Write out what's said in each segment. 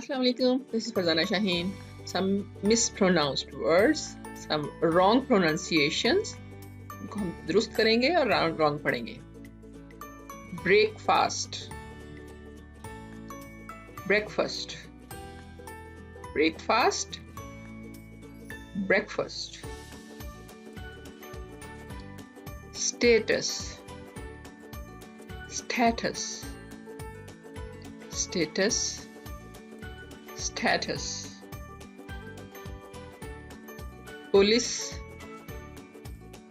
Assalamu alaikum. This is Farzana Shaheen. Some mispronounced words, some wrong pronunciations. इनको हम दुरुस्त करेंगे और wrong पढ़ेंगे. Breakfast, breakfast, breakfast, breakfast. Status, status, status, status. Police,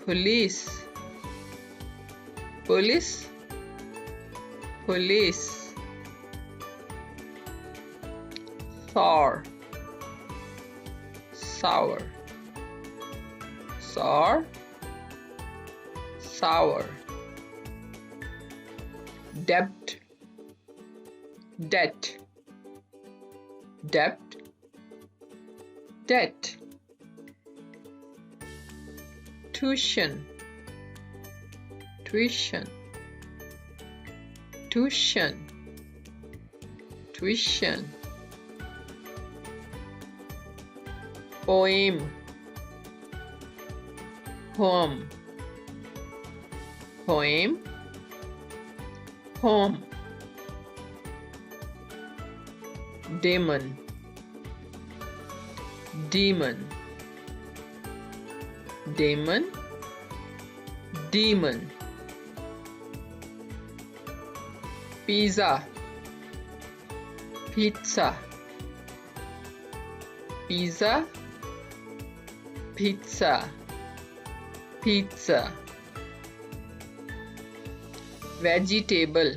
police, police, police. Sour, sour, sour, sour. Debt, debt, debt, debt. Tuition, tuition, tuition, tuition. Poem, poem, poem, poem. Demon, demon, demon, demon. Pizza, pizza, pizza, pizza, pizza. Vegetable,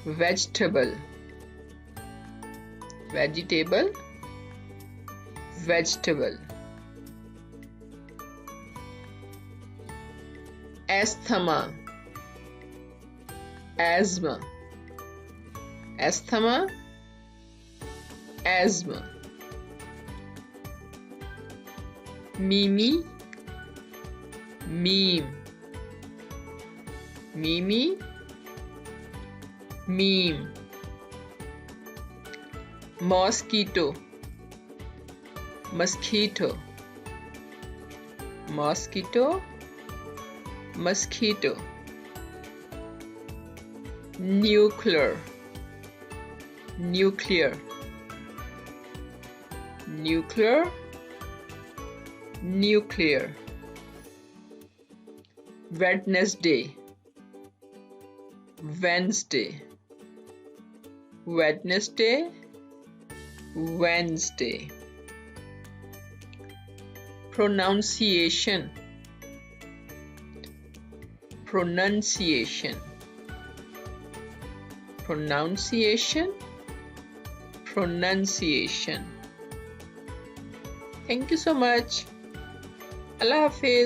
vegetable, vegetable, vegetable. Asthma, asthma, asthma, asthma. Mimi, meme, mimi, meme. Mosquito, mosquito, mosquito, mosquito. Nuclear, nuclear, nuclear, nuclear. Wednesday, Wednesday, Wednesday, Wednesday. Pronunciation, pronunciation, pronunciation, pronunciation. Thank you so much. Allah Hafiz.